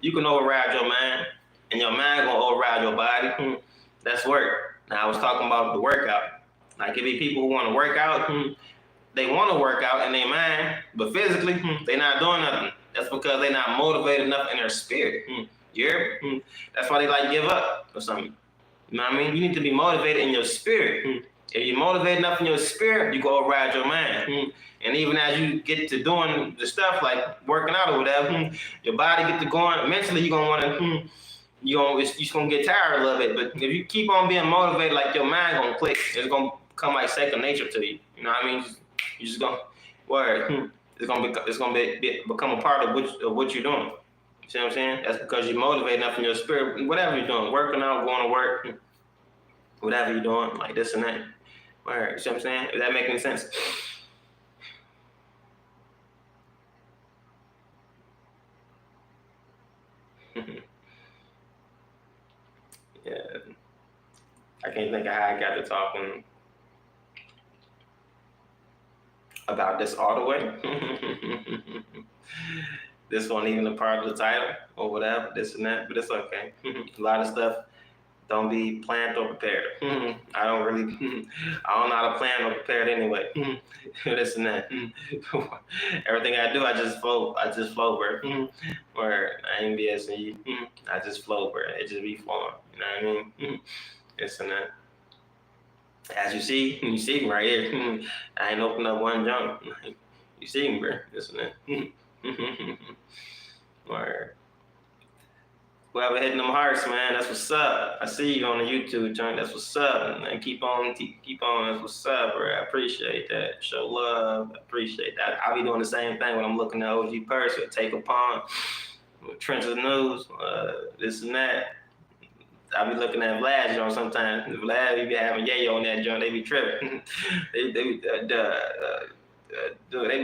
you can override your mind, and your mind gonna override your body. That's work. Now I was talking about the workout. Like it be people who want to work out, they want to work out in their mind, but physically they're not doing nothing. That's because they're not motivated enough in their spirit. You hear me? That's why they like give up or something. You know what I mean? You need to be motivated in your spirit. If you're motivated enough in your spirit, you go override your mind. And even as you get to doing the stuff like working out or whatever, your body get to going. Mentally, you're gonna want to. You're just gonna get tired a little bit. But if you keep on being motivated, like your mind gonna click. It's gonna become like second nature to you. You know what I mean? You just gonna word. It's gonna become a part of what you're doing. You see what I'm saying? That's because you're motivated enough in your spirit. Whatever you're doing, working out, going to work, whatever you're doing, like this and that. Word. You see what I'm saying? If that makes any sense. Yeah. I can't think of how I got to talking about this all the way. This wasn't even a part of the title or whatever, this and that, but it's okay. A lot of stuff don't be planned or prepared. I don't know how to plan or prepare it anyway. This and that. Everything I do, I just flow, bro. Where I ain't BSing you. I just flow, bro. It just be flowing. You know what I mean? This and that. As you see me right here. I ain't opened up one jump. You see me, bro. This and that. Where whoever hitting them hearts, man, that's what's up. I see you on the YouTube joint. That's what's up. And keep on. That's what's up, bro. I appreciate that. Show love. I appreciate that. I'll be doing the same thing when I'm looking at OG Purse or Take Upon, Trenches News, this and that. I be looking at Vlad joint sometimes. Vlad, be having yayo on that joint. They be tripping. they be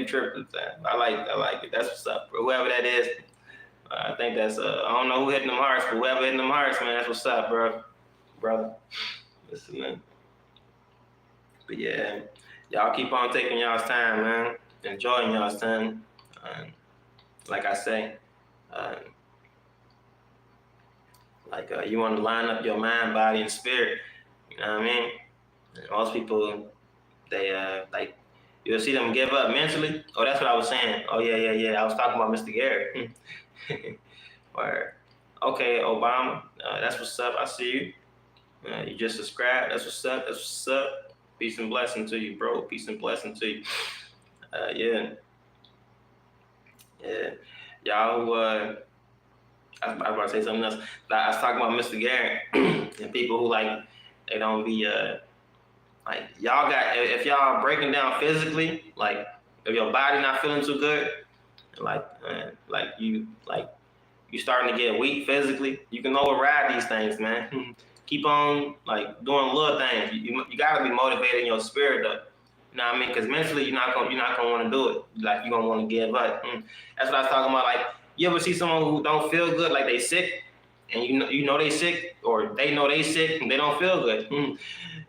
tripping. I like it. That's what's up, bro. Whoever that is. I think that's I don't know who hitting them hearts, but whoever hitting them hearts, man, that's what's up, bro, brother. Listen, man. But yeah, y'all keep on taking y'all's time, man. Enjoying y'all's time. Like I say, you want to line up your mind, body, and spirit. You know what I mean? And most people, they you'll see them give up mentally. Oh, that's what I was saying. Oh yeah. I was talking about Mr. Gary. Or okay, Obama, that's what's up. I see you. You just subscribed. That's what's up. That's what's up. Peace and blessing to you, bro. Peace and blessing to you. Yeah. Y'all who I was about to say something else. I was talking about Mr. Gary and people who they don't be y'all got, if y'all breaking down physically, if your body not feeling too good, you starting to get weak physically, you can override these things, man. Keep on doing little things. You gotta be motivated in your spirit though. You know what I mean? Because mentally you're not gonna want to do it. You're gonna want to give up. That's what I was talking about. You ever see someone who don't feel good, like they sick, and you know they sick, or they know they sick and they don't feel good.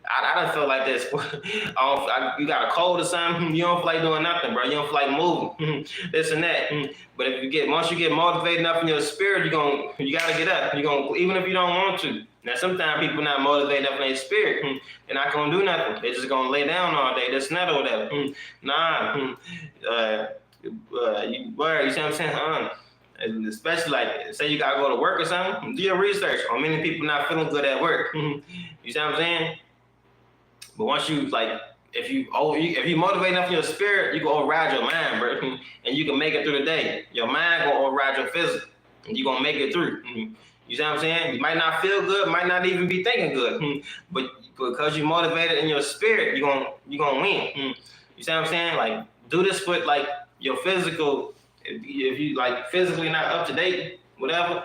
I don't feel like this. You got a cold or something, you don't feel like doing nothing, bro. You don't feel like moving, this and that. But once you get motivated enough in your spirit, you gotta get up. Even if you don't want to. Now sometimes people not motivated enough in their spirit, they're not gonna do nothing. They're just gonna lay down all day, this and that or whatever. You see what I'm saying? Especially say you gotta go to work or something, do your research on many people not feeling good at work. You see what I'm saying? But once you if you motivate enough in your spirit, you can override your mind, bro, and you can make it through the day. Your mind gonna override your physical, and you gonna make it through. You see what I'm saying? You might not feel good, might not even be thinking good, but because you're motivated in your spirit, you gonna win. You see what I'm saying? Do this with your physical. If you physically not up to date, whatever,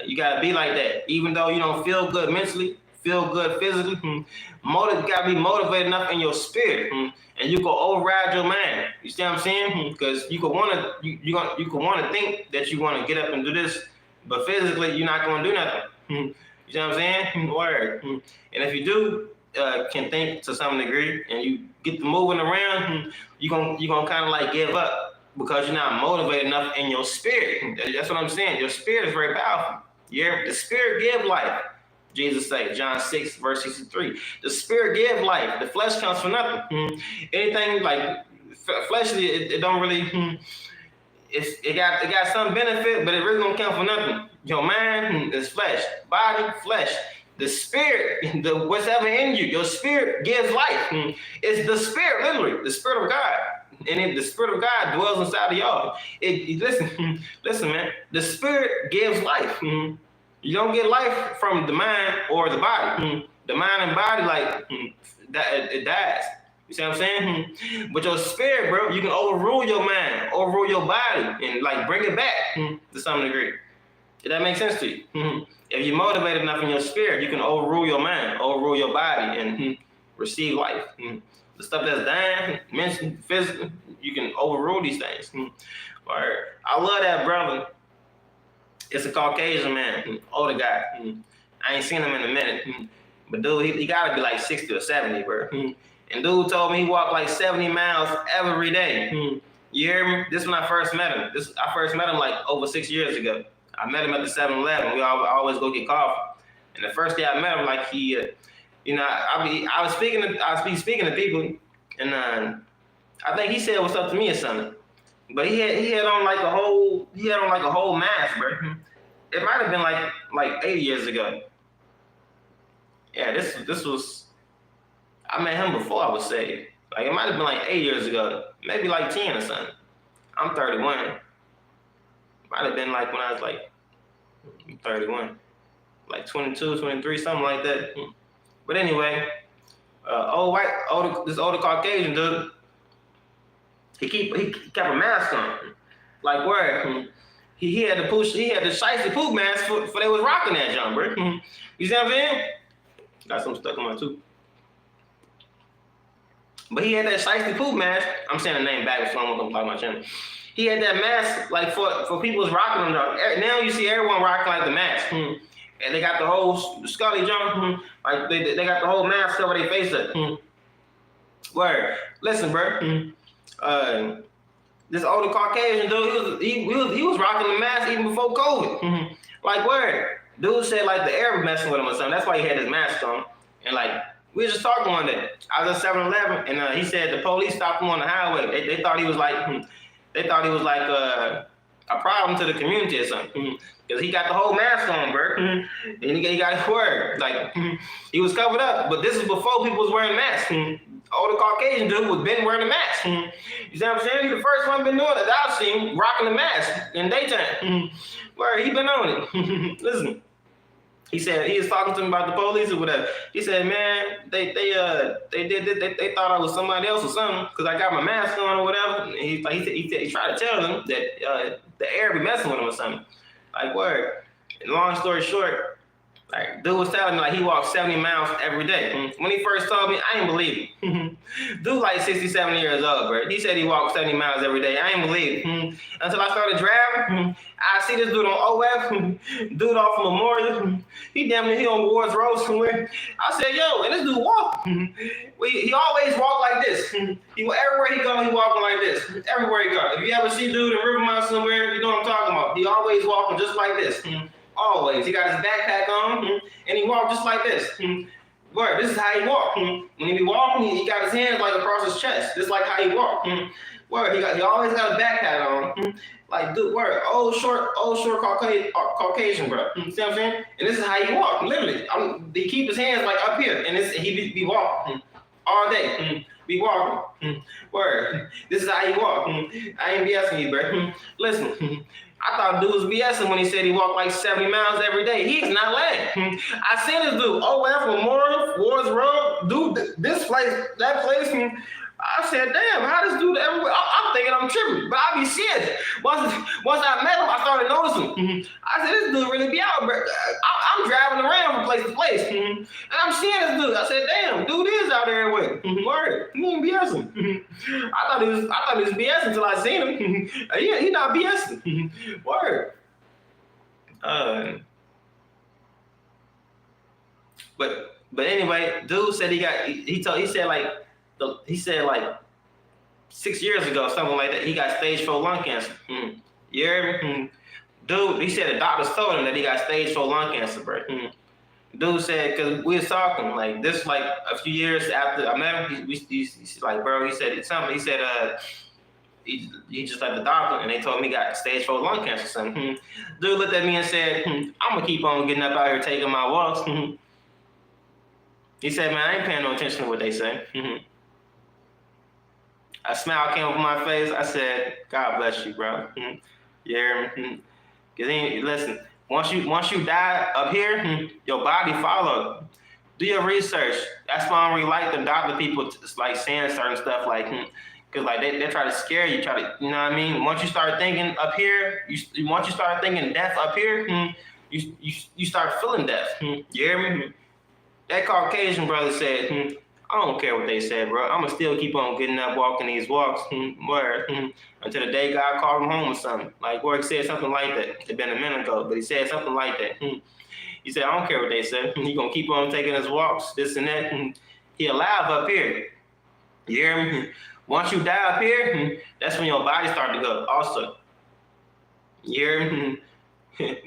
you gotta be like that. Even though you don't feel good mentally, feel good physically, you gotta be motivated enough in your spirit, and you can override your mind. You see what I'm saying? Because you could wanna think that you wanna get up and do this, but physically you're not gonna do nothing. You see what I'm saying? Word. And if you do can think to some degree, and you get to moving around, you gonna kind of give up. Because you're not motivated enough in your spirit. That's what I'm saying. Your spirit is very powerful. The spirit give life. Jesus said, John 6, verse 63. The spirit give life. The flesh counts for nothing. Anything fleshly, it don't really. it got some benefit, but it really don't count for nothing. Your mind is flesh, body flesh. The spirit, whatever in you, your spirit gives life. It's the spirit, literally, the spirit of God. And the spirit of God dwells inside of y'all. Listen, man. The spirit gives life. You don't get life from the mind or the body. The mind and body, like it dies. You see what I'm saying? But your spirit, bro, you can overrule your mind, overrule your body, and like bring it back to some degree. Did that make sense to you? If you're motivated enough in your spirit, you can overrule your mind, overrule your body, and receive life. The stuff that's dying, mental, physical, you can overrule these things. Right. I love that brother. It's a Caucasian man, older guy. I ain't seen him in a minute. But dude, he gotta be like 60 or 70, bro. And dude told me he walked like 70 miles every day. You hear me? This is when I first met him. I first met him like over 6 years ago. I met him at the 7-Eleven. We always go get coffee. And the first day I met him, like he, I was speaking to people, and I think he said what's up to me or something. But he had on like a whole mask, bro. It might have been like 8 years ago. Yeah, this was. I met him before I was saved. Like it might have been like 8 years ago, maybe like 10 or something. I'm 31. Might have been like when I was like 31, like 22, 23, something like that. But anyway, this older Caucasian dude, he kept a mask on. Like where he had the shiesty poop mask for they was rocking that jump, bro. You see what I'm saying? Got some stuck on my tooth. But he had that shiesty poop mask. I'm saying the name back before I'm gonna block my channel. He had that mask like for people's rocking them. Now you see everyone rocking like the mask. And they got the whole Scully jump. Like they got the whole mask cover their face up. Word. Listen, bro. This older Caucasian dude, he was rocking the mask even before COVID. Like word. Dude said like the air was messing with him or something. That's why he had his mask on. And like we was just talking one day. I was at 7-Eleven and he said the police stopped him on the highway. They thought he was like a problem to the community or something. Because he got the whole mask on, bro. And he got his word. Like, he was covered up. But this is before people was wearing masks. Older Caucasian dude was been wearing a mask. You see what I'm saying? He the first one been doing it. I've seen rocking the mask in daytime. Where he been on it. Listen. He said he was talking to me about the police or whatever. He said, man, they thought I was somebody else or something because I got my mask on or whatever. And he tried to tell them that the air be messing with him or something. Like word. And long story short, like dude was telling me like he walks 70 miles every day. When he first told me, I ain't believe it. Dude like 67 years old, bro. He said he walks 70 miles every day. I ain't believe it. Until I started driving, I see this dude on OF, dude off of Memorial. He damn near on Ward's Road somewhere. I said, yo, and this dude walk. He always walk like this. Everywhere he go, he walking like this. Everywhere he go. If you ever see dude in Rivermont somewhere, you know what I'm talking about. He always walking just like this. Always. He got his backpack on, and he walked just like this. Word, this is how he walk. When he be walking, he got his hands like across his chest. This like how he walk. Word, he always got a backpack on. Like, dude, word, old short Caucasian, bro. See what I'm saying? And this is how he walk, literally. He keep his hands like up here, and he be walking all day. Be walking. Word, this is how he walk. I ain't BSing you, bro. Listen. I thought dude was BSing when he said he walked like 70 miles every day. He's not lying. I seen this dude, OF Memorial, Ward's Road, dude, this place, that place. I said, damn, how this dude everywhere? I'm thinking I'm tripping, but I be seeing it. Once I met him, I started noticing. I said, this dude really be out, bro. I'm driving around from place to place, and I'm seeing this dude. I said, damn, dude is out there everywhere. Word, he ain't BSing. I thought he was BSing until I seen him. Yeah, he not BSing. Word. But anyway, dude said he said like 6 years ago, something like that, he got stage 4 lung cancer. You hear me? Dude, he said the doctors told him that he got stage 4 lung cancer, bro. Dude said, because we was talking, like, this like a few years after I met him, he's like, bro, he said something. He said, he just like the doctor, and they told me he got stage 4 lung cancer or something. Dude looked at me and said, I'm gonna keep on getting up out here taking my walks. He said, man, I ain't paying no attention to what they say. A smile came over my face. I said, God bless you, bro. You hear me? Because listen, once you die up here, your body follow. Do your research. That's why I don't really like the doctor people like saying certain stuff like, because like they try to scare you, you know what I mean? Once you start thinking up here, once you start thinking death up here, you start feeling death. You hear me? That Caucasian brother said, I don't care what they said, bro. I'm going to still keep on getting up, walking these walks, until the day God called him home or something. Like, where he said something like that. It's been a minute ago, but he said something like that. He said, I don't care what they said. He going to keep on taking his walks, this and that. He alive up here. You hear me? Once you die up here, that's when your body starts to go also. You hear me?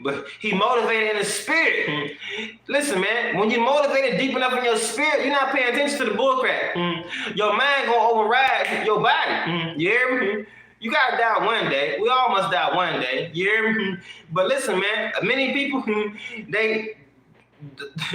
But he motivated in his spirit. Listen, man, when you're motivated deep enough in your spirit, you're not paying attention to the bullcrap. Your mind gonna override your body. You hear me? You gotta die one day. We all must die one day. You hear me? But listen, man, many people,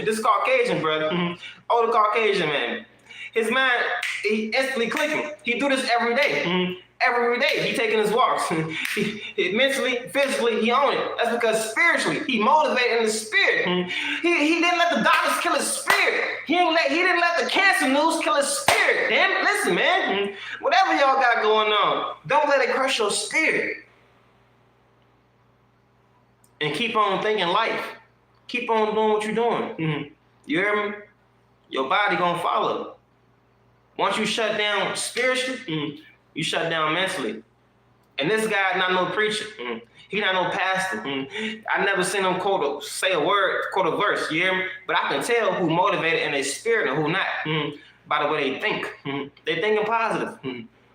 this Caucasian brother, older Caucasian man, his mind, he instantly clicking. He do this every day. Every day he taking his walks. He mentally, physically, he own it. That's because spiritually he motivated in the spirit. He didn't let the doctors kill his spirit. He didn't let the cancer news kill his spirit. Damn it, listen, man. Whatever y'all got going on, don't let it crush your spirit. And keep on thinking life. Keep on doing what you're doing. You hear me? Your body gonna follow. Once you shut down spiritually, you shut down mentally. And this guy not no preacher. He not no pastor. I never seen him quote a verse, you hear me? But I can tell who motivated in their spirit and who not by the way they think. They thinking positive.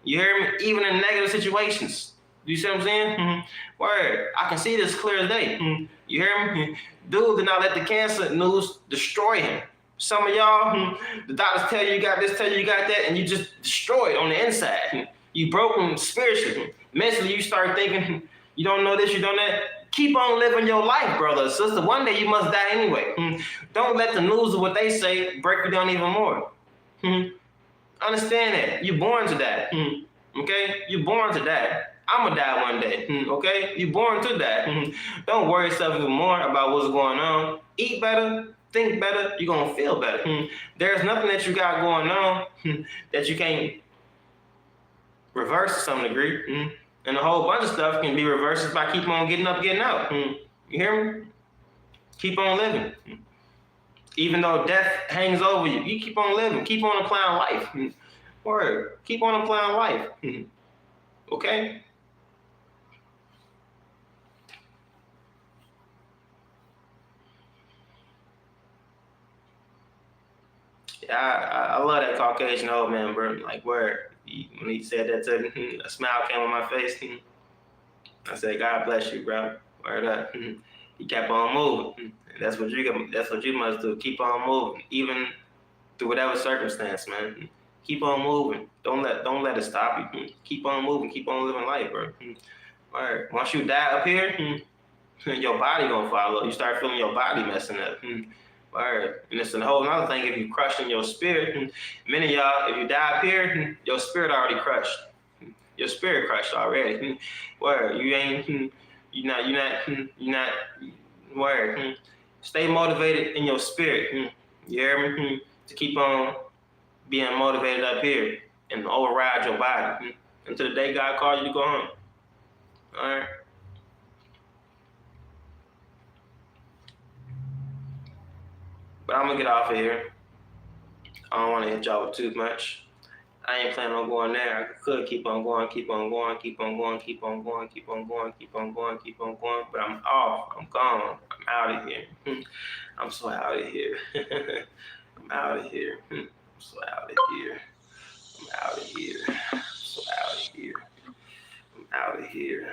You hear me? Even in negative situations. You see what I'm saying? Word. I can see this clear as day. You hear me? Dude did not let the cancer news destroy him. Some of y'all, the doctors tell you got this, tell you got that, and you just destroy it on the inside. You broken spiritually. Mentally, you start thinking, you don't know this, you don't know that. Keep on living your life, brother or sister. One day you must die anyway. Don't let the news of what they say break you down even more. Understand that. You're born to die. Okay? You're born to die. I'm going to die one day. Okay? You're born to die. Don't worry yourself even more about what's going on. Eat better. Think better, you're going to feel better. There's nothing that you got going on that you can't reverse to some degree. And a whole bunch of stuff can be reversed by keep on getting up, getting out. You hear me? Keep on living. Even though death hangs over you, you keep on living. Keep on applying life. Word. Keep on applying life. Okay? Yeah, I love that Caucasian old man, bro. Like, where when he said that to me, a smile came on my face. I said, God bless you, bro. Word up. He kept on moving. That's what you must do. Keep on moving, even through whatever circumstance, man. Keep on moving. Don't let it stop you. Keep on moving. Keep on living life, bro. Word. Once you die up here, your body gonna follow. You start feeling your body messing up. Word. And it's a whole other thing if you crushing your spirit. Many of y'all, if you die up here, your spirit already crushed. Your spirit crushed already. Word. You're not, word. Stay motivated in your spirit. You hear me? To keep on being motivated up here and override your body until the day God calls you to go home. All right. But I'm gonna get off of here. I don't want to hit y'all with too much. I ain't planning on going there. I could keep on going, keep on going, keep on going, keep on going, keep on going, keep on going, keep on going. But I'm off. I'm gone. I'm out of here. I'm so out of here. I'm out of here. I'm so out of here. I'm out of here. I'm so out of here. I'm out of here.